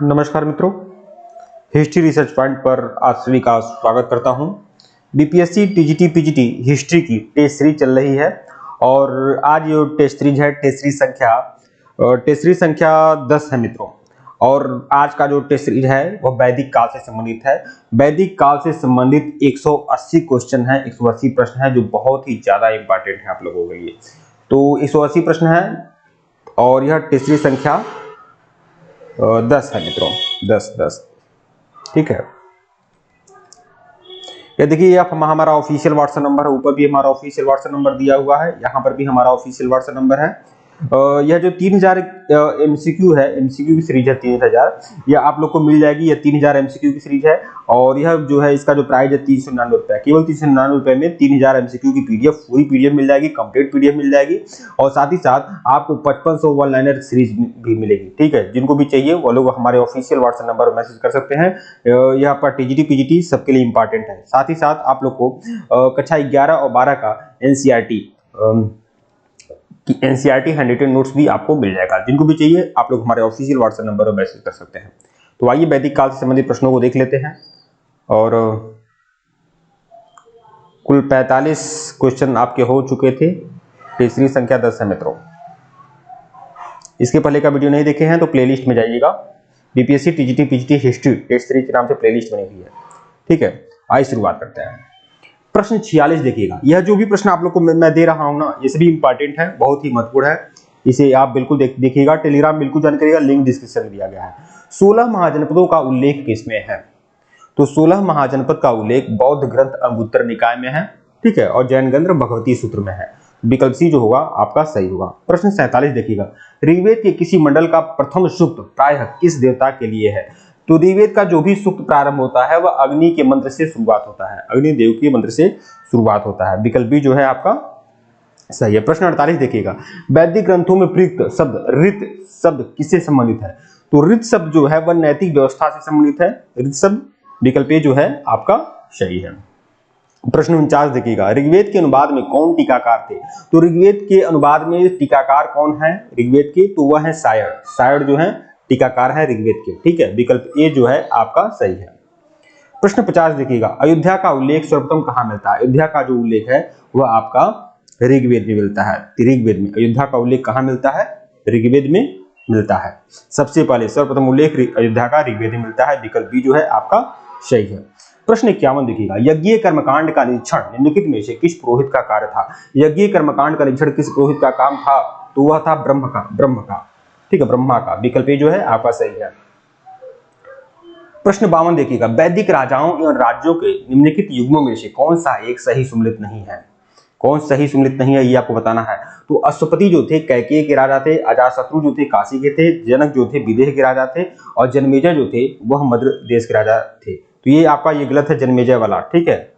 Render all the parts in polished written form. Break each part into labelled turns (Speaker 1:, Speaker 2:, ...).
Speaker 1: नमस्कार मित्रों, history research point पर आप सभी का स्वागत करता हूं। बीपीएससी टीजीटी पीजीटी हिस्ट्री की टेस्ट सीरीज चल रही है और आज जो टेस्ट सीरीज है टेस्ट सीरीज संख्या 10 है मित्रों। और आज का जो टेस्ट सीरीज है वह वैदिक काल से संबंधित है। वैदिक काल से संबंधित 180 क्वेश्चन है, 180 प्रश्न है जो बहुत ही ज्यादा इंपॉर्टेंट है आप लोगों के लिए। तो 180 प्रश्न है और यह टेस्ट सीरीज संख्या 10 है मित्रों, 10 ठीक है। ये देखिए हमारा ऑफिशियल व्हाट्सएप नंबर है, ऊपर भी हमारा ऑफिशियल व्हाट्सएप नंबर दिया हुआ है, यहाँ पर भी हमारा ऑफिशियल व्हाट्सएप नंबर है। यह जो 3000 एमसीक्यू है, एमसीक्यू की सीरीज है 3000, यह आप लोग को मिल जाएगी। यह 3000 एमसीक्यू की सीरीज है और यह जो है इसका जो प्राइस है 399 रुपए, केवल 399 रुपए में 3000 एमसीक्यू की पीडीएफ, पूरी पीडीएफ मिल जाएगी, कंप्लीट पीडीएफ मिल जाएगी और साथ ही साथ आपको 5500 वन लाइनर सीरीज भी मिलेगी। ठीक है, जिनको भी चाहिए वो लोग हमारे ऑफिशियल व्हाट्सएप नंबर पर मैसेज कर सकते हैं। यहाँ पर टीजीटी पीजीटी सबके लिए इंपॉर्टेंट है। साथ ही साथ आप लोग को कक्षा 11 और 12 का एनसीईआरटी हैंडरिटन नोट्स भी आपको मिल जाएगा। जिनको भी चाहिए आप लोग हमारे ऑफिशियल व्हाट्सएप नंबर पर मैसेज कर सकते हैं। तो आइए वैदिक काल से संबंधित प्रश्नों को देख लेते हैं और कुल 45 क्वेश्चन आपके हो चुके थे। तीसरी संख्या 10 है मित्रों। इसके पहले का वीडियो नहीं देखे हैं तो प्लेलिस्ट में जाइएगा, BPSC TGT PGT history test series के नाम से प्लेलिस्ट बनी हुई है। ठीक है, आइए शुरुआत करते हैं। प्रश्न 46 देखिएगा। यह जो भी प्रश्न आप लोग को मैं दे रहा हूं ना, ये सभी इंपॉर्टेंट है, बहुत ही महत्वपूर्ण है। इसे आप बिल्कुल देखिएगा। टेलीग्राम बिल्कुल ज्वाइन करिएगा, लिंक डिस्क्रिप्शन में दिया गया है। 16 महाजनपदों का उल्लेख किसमें है? तो 16 महाजनपद का उल्लेख बौद्ध ग्रंथ अंगुत्तर निकाय में है, ठीक है, और जैन ग्रंथ भगवती सूत्र में है। विकल्प सी जो होगा आपका सही होगा। प्रश्न 47 देखिएगा। ऋग्वेद के किसी मंडल का प्रथम सूक्त प्रायः किस देवता के लिए है? तो ऋग्वेद का जो भी सूक्त प्रारंभ होता है वह अग्नि के मंत्र से शुरुआत होता है, अग्नि देव के मंत्र से शुरुआत होता है। विकल्प बी जो है आपका सही है। प्रश्न 48 देखिएगा। वैदिक ग्रंथों में प्रयुक्त शब्द ऋत शब्द किससे संबंधित है? तो ऋत शब्द जो है वह नैतिक व्यवस्था से संबंधित है, ऋत शब्द। विकल्प ए जो है आपका सही है। प्रश्न 49 देखिएगा। ऋग्वेद के अनुवाद में कौन टीकाकार थे? तो ऋग्वेद के अनुवाद में टीकाकार कौन है ऋग्वेद के? तो वह है सायण। सायण जो है टीकाकार है ऋग्वेद के। ठीक है, विकल्प ए जो है आपका सही है। प्रश्न 50 देखिएगा। अयोध्या का उल्लेख सर्वप्रथम कहां मिलता है? अयोध्या का जो उल्लेख है वह आपका ऋग्वेद में मिलता है। ऋग्वेद में अयोध्या का उल्लेख कहां मिलता है? ऋग्वेद में मिलता है। सबसे पहले सर्वप्रथम उल्लेख अयोध्या का ऋग्वेद में मिलता है। विकल्प बी जो है आपका सही है। प्रश्न 51 देखिएगा। यज्ञीय कर्मकांड का निरीक्षण निम्नलिखित में से किस पुरोहित का कार्य था? यज्ञीय कर्मकांड का निरीक्षण किस पुरोहित का काम था? तो वह था ब्रह्म का। ठीक है, ब्रह्मा का। विकल्प ए जो है आपका सही है। प्रश्न 52 देखिएगा। वैदिक राजाओं एवं राज्यों के निम्नलिखित युग्मों में से कौन सा एक सही सुमेलित नहीं है? कौन सही सुमेलित नहीं है ये आपको बताना है। तो अश्वपति जो थे कैकेय के राजा थे, अजातशत्रु जो थे काशी के थे, जनक जो थे विदेह के राजा थे और जन्मेजय जो थे वह मद्र देश के राजा थे। तो ये आपका ये गलत है, जन्मेजय वाला। ठीक है,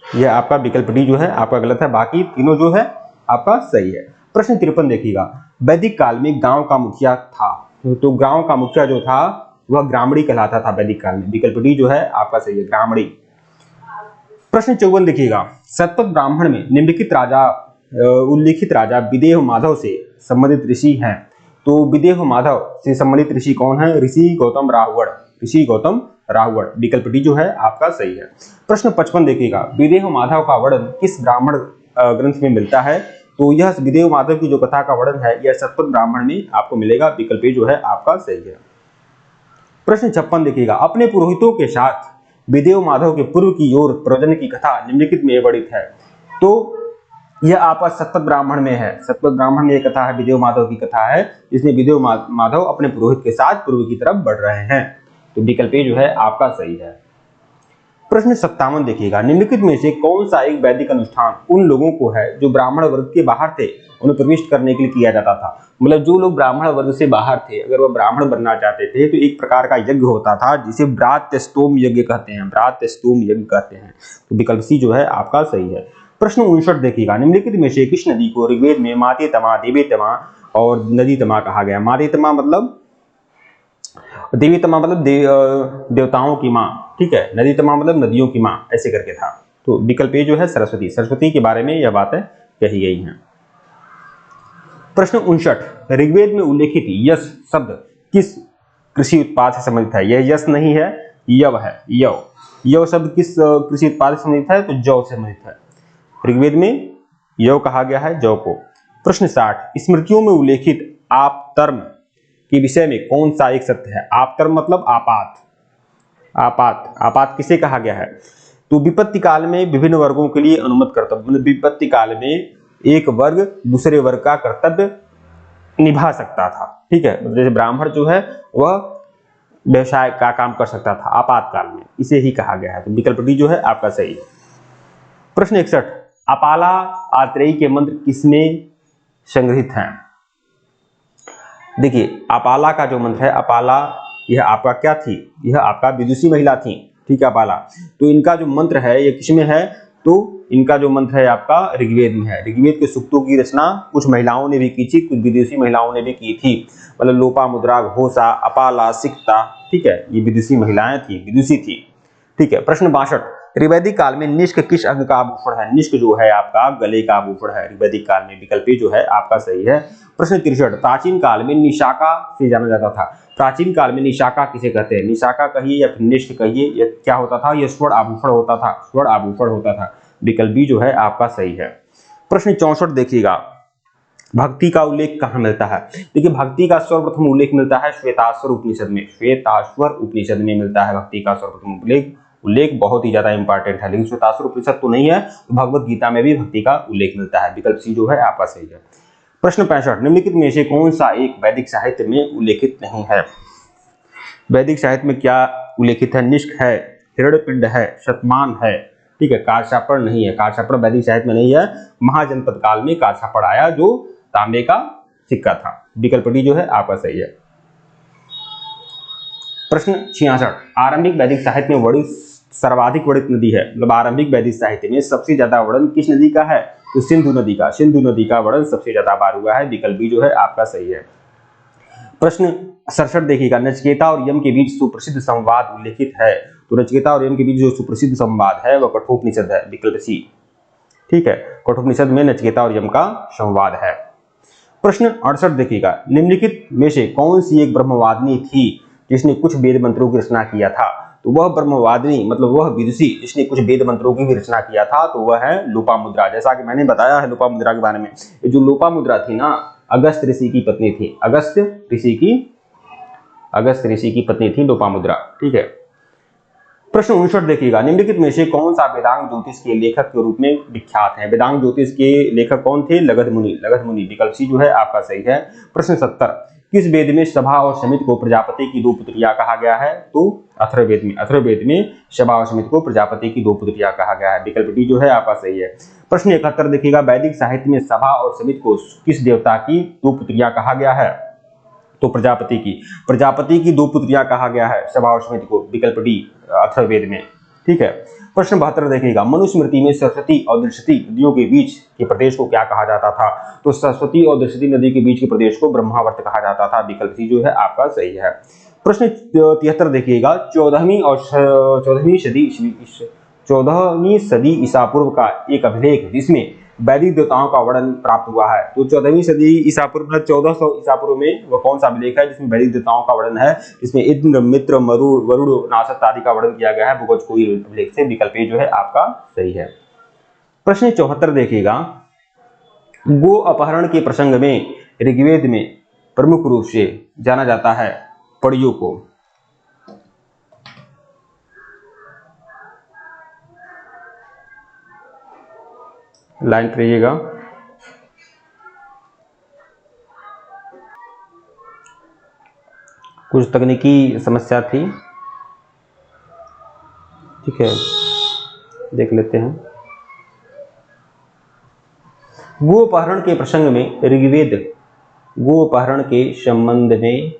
Speaker 1: यह आपका विकल्प डी जो है आपका गलत है, बाकी तीनों जो है आपका सही है। प्रश्न 53 देखिएगा। वैदिक काल में गांव का मुखिया था, तो गांव का मुखिया जो था वह ग्रामणी कहलाता था वैदिक काल में। विकल्प डी जो है आपका सही है, ग्रामणी। प्रश्न 54 देखिएगा। शतपथ ब्राह्मण में उल्लिखित राजा विदेह माधव से संबंधित ऋषि हैं। तो विदेह माधव से संबंधित ऋषि कौन है? ऋषि गौतम राहुड़। विकल्प डी जो है आपका सही है। प्रश्न 55 देखिएगा। विदेह माधव का वर्णन किस ब्राह्मण ग्रंथ में मिलता है? तो यह विदेह माधव की जो कथा का वर्णन है यह शतपथ ब्राह्मण में आपको मिलेगा। विकल्प ए जो है आपका सही है। प्रश्न 56 देखिएगा। अपने पुरोहितों के साथ विदेह माधव के पूर्व की ओर प्रयोजन की कथा निम्नलिखित में वर्णित है। तो यह आपका शतपथ ब्राह्मण में है। शतपथ ब्राह्मण में यह कथा है, विदेह माधव की कथा है, जिसमें विदेह माधव अपने पुरोहित के साथ पूर्व की तरफ बढ़ रहे हैं। तो विकल्प ए जो है आपका सही है। प्रश्न 57 देखिएगा। निम्नलिखित में से कौन सा एक वैदिक अनुष्ठान उन लोगों को है जो ब्राह्मण वर्ग के बाहर थे उन्हें प्रविष्ट करने के लिए किया जाता था? मतलब जो लोग ब्राह्मण वर्ग से बाहर थे, अगर वह ब्राह्मण बनना चाहते थे तो एक प्रकार का यज्ञ होता था जिसे व्रात्यस्तोम यज्ञ कहते हैं। तो विकल्प सी जो है आपका सही है। प्रश्न 59 देखिएगा। निम्नलिखित में से किस नदी को ऋग्वेद में माते तमा, देवी तमा और नदी तमा कहा गया? माते तमा मतलब देवी तमा मतलब देवताओं की माँ। ठीक है, नदी तमा मतलब नदियों की माँ, ऐसे करके था। तो विकल्प ए जो है सरस्वती के बारे में यह बातें कही गई हैं। प्रश्न 59। ऋग्वेद में उल्लेखित यश शब्द किस कृषि उत्पाद से संबंधित है। यह यस नहीं है, यव है। यव यव शब्द किस कृषि उत्पाद से संबंधित है? तो जौ से संबंधित है। ऋग्वेद में यव कहा गया है जौ को। प्रश्न 60, स्मृतियों में उल्लेखित आपतर्म के विषय में कौन सा एक सत्य है? आपतर्म मतलब आपात। आपात आपात किसे कहा गया है? तो विपत्ति काल में विभिन्न वर्गों के लिए अनुमत कर्तव्य, मतलब विपत्ति काल में एक वर्ग दूसरे वर्ग का कर्तव्य निभा सकता था। ठीक है, जैसे ब्राह्मण जो है वह व्यवसाय का काम कर सकता था आपातकाल में, इसे ही कहा गया है। तो विकल्प डी जो है आपका सही है। प्रश्न 61, अपाला आत्रेयी के मंत्र किसमें संग्रहित हैं? देखिए अपाला का जो मंत्र है, अपाला यह आपका क्या थी? यह आपका विदुषी महिला थी। ठीक है, अपाला। तो इनका जो मंत्र है ये किसमें है? तो इनका जो मंत्र है आपका ऋग्वेद में है। ऋग्वेद के सूक्तों की रचना कुछ महिलाओं ने भी की थी, कुछ विदेशी महिलाओं ने भी की थी। मतलब लोपामुद्रा, घोषा, अपाला, सिक्ता, ठीक है, ये विदेशी महिलाएं थी, विदुषी थी। ठीक है। प्रश्न 62, ऋग्वैदिक काल में निष्क किस अंग का आभूषण है? निष्क जो है आपका गले का आभूषण है ऋग्वैदिक काल में। विकल्प जो है आपका सही है। प्रश्न 63, प्राचीन काल में निशाका से जाना जाता था। प्राचीन काल में निशाका किसे कहते हैं? निशाका कहिए या फिर निष्क कहिए, यह क्या होता था? यह स्वर्ण आभूषण होता था। स्वर्ण आभूषण होता था। विकल्प बी जो है आपका सही है। प्रश्न 64 देखिएगा, भक्ति का उल्लेख कहाँ मिलता है? देखिए भक्ति का सर्वप्रथम उल्लेख मिलता है श्वेताश्वर उपनिषद में। श्वेताश्वर उपनिषद में मिलता है भक्ति का सर्वप्रथम उल्लेख बहुत ही ज्यादा इंपॉर्टेंट है। लेकिन श्वेताश्वर उपनिषद तो नहीं है, तो भगवत गीता में भी भक्ति का उल्लेख मिलता है। विकल्प सी जो है आपका सही है। प्रश्न 65, निम्नलिखित में से कौन सा एक वैदिक साहित्य में उल्लेखित नहीं है? वैदिक साहित्य में क्या उल्लेखित है? निष्क है, हिरण्यपिंड है, शतमान है, ठीक है, कारछापड़ नहीं है। कारछापड़ वैदिक साहित्य में नहीं है। महाजनपद काल में कारछापड़ आया जो तांबे का सिक्का था। विकल्प डी जो है आपका सही है। प्रश्न 66, आरंभिक वैदिक साहित्य में वर्णित सर्वाधिक वर्णित नदी है। मतलब आरंभिक वैदिक साहित्य में सबसे ज्यादा वर्णन किस नदी का है? तो सिंधु नदी का। सिंधु नदी का वर्णन सबसे ज्यादा बार हुआ है। विकल्प बी जो है आपका सही है। प्रश्न 67 देखिएगा, नचिकेता और यम के बीच सुप्रसिद्ध संवाद उल्लेखित है। तो नचिकेता और यम के बीच जो सुप्रसिद्ध संवाद है वह कठोपनिषद है। विकल्प सी, ठीक है, कठोपनिषद में नचिकेता और यम का संवाद है। प्रश्न 68 देखिएगा, निम्नलिखित में से कौन सी एक ब्रह्मवादिनी थी जिसने कुछ वेद मंत्रों की रचना किया था? तो वह ब्रह्मवादिनी मतलब वह विदुषी जिसने कुछ वेद मंत्रों की भी रचना किया था, तो वह है लोपामुद्रा। जैसा कि मैंने बताया है लोपामुद्रा के बारे में, जो लोपामुद्रा थी ना, अगस्त ऋषि की पत्नी थी। अगस्त ऋषि की पत्नी थी लोपामुद्रा। ठीक है। प्रश्न 59 देखिएगा, निम्नलिखित में से कौन सा वेदांग ज्योतिष के लेखक के रूप में विख्यात है? वेदांग ज्योतिष के लेखक कौन थे? लगध मुनि। विकल्प सी जो है आपका सही है। प्रश्न 70, किस वेद में सभा और समिति को प्रजापति की दो पुत्रियां कहा गया है? तो अथर्ववेद में सभा और समिति को प्रजापति की दो पुत्रियां कहा गया है। विकल्प डी जो है आपका सही है। प्रश्न 71 देखिएगा, वैदिक साहित्य में सभा और समिति को किस देवता की दो पुत्रियां कहा गया है? तो प्रजापति की दो पुत्रियां कहा गया है सभा और समिति को। विकल्प डी अथर्ववेद में। ठीक है। प्रश्न 72 देखिएगा, मनुस्मृति में सरस्वती और दृष्टि नदियों के बीच के प्रदेश को क्या कहा जाता था? तो सरस्वती और दृष्टि नदी के बीच के प्रदेश को ब्रह्मावर्त कहा जाता था। विकल्प सी जो है आपका सही है। प्रश्न 73 देखिएगा, 14वीं सदी ईसा पूर्व का एक अभिलेख जिसमें वैदिक देवताओं का वर्णन प्राप्त हुआ है। तो 14वीं सदी ईसा पूर्व मतलब 1400 ईसा पूर्व में वह कौन सा अभिलेख है जिसमें वैदिक देवताओं का वर्णन है? इसमें इंद्र, मित्र, वरुण, नासत आदि का वर्णन किया गया है भूगोज कोई अभिलेख से। विकल्प जो है आपका सही है। प्रश्न 74 देखिएगा, गो अपहरण के प्रसंग में ऋग्वेद में प्रमुख रूप से जाना जाता है पड़ियों को। लाइन पर रहिएगा। कुछ तकनीकी समस्या थी, ठीक है, देख लेते हैं। गो अपहरण के प्रसंग में गो अपहरण के संबंध में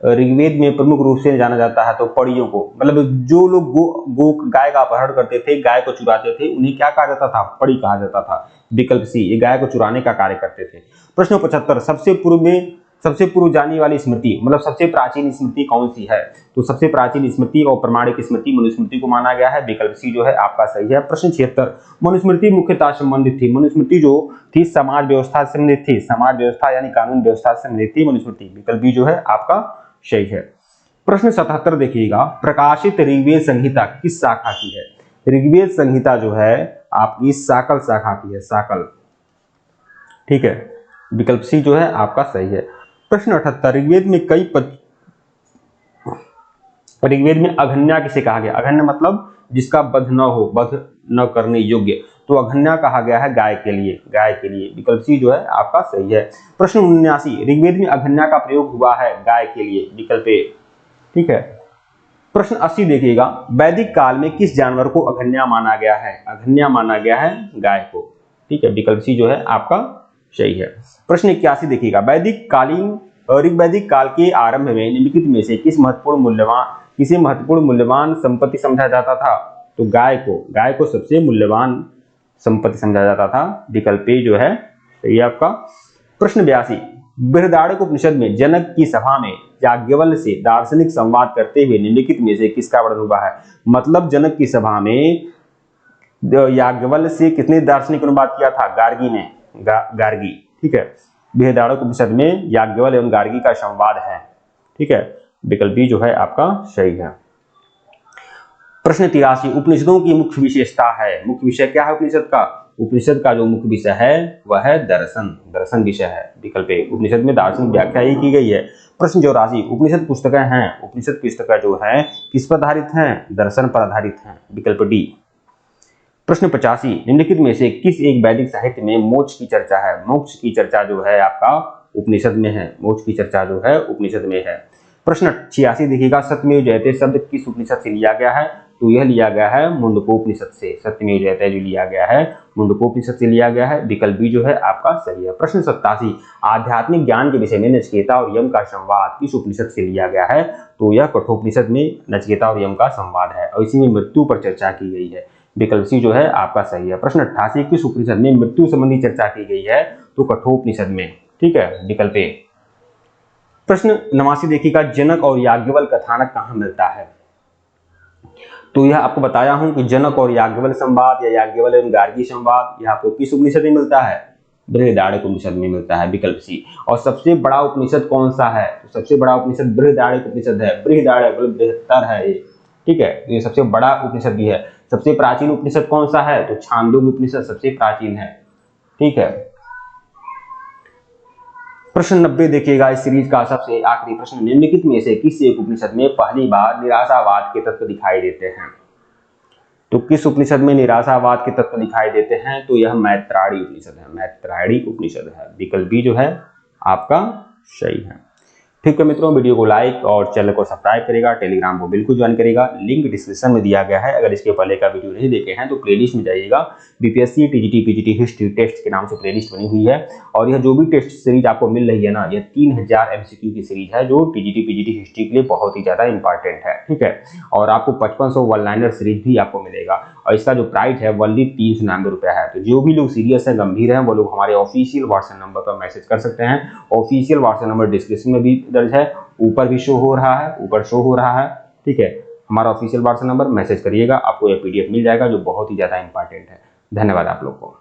Speaker 1: ऋग्वेद में प्रमुख रूप से जाना जाता है तो पड़ियों को। मतलब जो लोग गाय का अपहरण करते थे, गाय को चुराते थे, उन्हें क्या कहा जाता था? पड़ी कहा जाता था। विकल्प सी, ये गाय को चुराने का कार्य करते थे। प्रश्न 75, सबसे पूर्व जानी वाली स्मृति मतलब सबसे प्राचीन स्मृति कौन सी है? तो सबसे प्राचीन स्मृति और प्रमाणिक स्मृति मनुस्मृति को माना गया है। विकल्प सी जो है आपका सही है। प्रश्न 76, मनुस्मृति मुख्यतः संबंधित थी। मनुस्मृति जो थी समाज व्यवस्था से संबंधित थी। समाज व्यवस्था यानी कानून व्यवस्था से संबंधित थी मनुस्मृति। विकल्प बी जो है आपका सही है। प्रश्न 77 देखिएगा, प्रकाशित ऋग्वेद संहिता किस शाखा की है? ऋग्वेद संहिता जो है आपकी साकल शाखा की है, साकल। ठीक है, विकल्प सी जो है आपका सही है। प्रश्न 78, ऋग्वेद में अघन्या किसे कहा गया? अघन्य मतलब जिसका वध न हो, वध न करने योग्य, तो अघन्या कहा गया है गाय के लिए, गाय के लिए। विकल्प सी जो है आपका सही है। प्रश्न 79, ऋग्वेद में अघन्या का प्रयोग हुआ है गाय के लिए, विकल्प ए। ठीक है। प्रश्न 80 देखिएगा, वैदिक काल में किस जानवर को अघन्या माना गया है? अघन्या माना गया है गाय को। ठीक है, विकल्प सी जो है आपका सही है। प्रश्न 81 देखिएगा, वैदिक काल के आरंभ में निम्नलिखित में से किसे महत्वपूर्ण मूल्यवान संपत्ति समझा जाता था? तो गाय को सबसे मूल्यवान संपत्ति समझा जाता था। विकल्प ए जो है सही है आपका। प्रश्न 82, बृहदारण्यक उपनिषद में जनक की सभा में याज्ञवल्क्य से दार्शनिक संवाद करते हुए निम्नलिखित में से किसका वर्णन हुआ है? मतलब जनक की सभा में याज्ञवल्क्य से किसने दार्शनिक अनुवाद किया था? गार्गी ने, गार्गी। ठीक है, बृहदारण्यक उपनिषद में याज्ञवल्क्य एवं गार्गी का संवाद है। ठीक है, विकल्प बी जो है आपका सही है। प्रश्न 83, उपनिषदों की मुख्य विशेषता है। मुख्य विषय क्या है उपनिषद का? उपनिषद का जो मुख्य विषय है वह है दर्शन विषय है। विकल्प ए, उपनिषद में दार्शनिक व्याख्या ही की गई है। प्रश्न 84, उपनिषद पुस्तकें हैं, उपनिषद पुस्तकें जो है किस पर आधारित हैं? दर्शन पर आधारित हैं। विकल्प डी। प्रश्न 85, निम्नलिखित में से किस एक वैदिक साहित्य में मोक्ष की चर्चा है? मोक्ष की चर्चा जो है आपका उपनिषद में है, मोक्ष की चर्चा जो है उपनिषद में है। प्रश्न 86 देखिएगा, सत्यमेव जयते शब्द किस उपनिषद से लिया गया है? तो यह लिया गया है मुंडकोपनिषद से। सत्यमेव जयते जो लिया गया है मुंडकोपनिषद से लिया गया है। विकल्प बी जो है आपका सही है। प्रश्न 87, आध्यात्मिक ज्ञान के विषय में नचिकेता और यम का संवाद किस उपनिषद से लिया गया है? तो यह कठोपनिषद में नचिकेता और यम का संवाद है और इसी में मृत्यु पर चर्चा की गई है। विकल्प सी जो है आपका सही है। प्रश्न 88, किस उपनिषद में मृत्यु संबंधी चर्चा की गई है? तो कठोपनिषद में। ठीक है, विकल्प ए। प्रश्न 89 देखिएगा, जनक और याज्ञवल्क्य कथानक कहाँ मिलता है? तो यह आपको बताया हूं कि जनक और याज्ञवल्क्य संवाद या याज्ञवल्क्य एवं गार्गी संवाद यह आपको किस उपनिषद में मिलता है? बृहदारण्यक उपनिषद में मिलता है। विकल्प सी। और सबसे बड़ा उपनिषद कौन सा है? तो सबसे बड़ा उपनिषद बृहदारण्यक उपनिषद है। बृहदारण्यक मतलब बृहत्तर है ये। ठीक है, ये सबसे बड़ा उपनिषद भी है। सबसे प्राचीन उपनिषद कौन सा है? तो छांदोग्य उपनिषद सबसे प्राचीन है। ठीक है। प्रश्न 90 देखिएगा, इस सीरीज का सबसे आखिरी प्रश्न, निम्नलिखित में से किस एक उपनिषद में पहली बार निराशावाद के तत्व दिखाई देते हैं? तो किस उपनिषद में निराशावाद के तत्व दिखाई देते हैं? तो यह मैत्रायणी उपनिषद है, मैत्रायणी उपनिषद है। विकल्प बी जो है आपका सही है। ठीक है मित्रों, वीडियो को लाइक और चैनल को सब्सक्राइब करेगा, टेलीग्राम को बिल्कुल ज्वाइन करेगा, लिंक डिस्क्रिप्शन में दिया गया है। अगर इसके पहले का वीडियो नहीं देखे हैं तो प्लेलिस्ट में जाइएगा, BPSC TGT PGT history test के नाम से प्लेलिस्ट बनी हुई है। और यह जो भी टेस्ट सीरीज आपको मिल रही है ना, यह 3000 MCQ की सीरीज है जो टीजीटी पीजीटी हिस्ट्री के लिए बहुत ही ज्यादा इंपॉर्टेंट है। ठीक है, और आपको 5500 वन लाइनर सीरीज भी आपको मिलेगा और इसका जो प्राइस है वनली 399 रुपया है। तो जो भी लोग सीरियस है, गंभीर है, वो लोग हमारे ऑफिशियल व्हाट्सएप नंबर पर मैसेज कर सकते हैं। ऑफिशियल व्हाट्सएप नंबर डिस्क्रिप्शन में भी दर्ज है, ऊपर भी शो हो रहा है, ऊपर शो हो रहा है। ठीक है, हमारा ऑफिशियल व्हाट्सएप नंबर, मैसेज करिएगा, आपको यह PDF मिल जाएगा जो बहुत ही ज्यादा इंपॉर्टेंट है। धन्यवाद आप लोग को।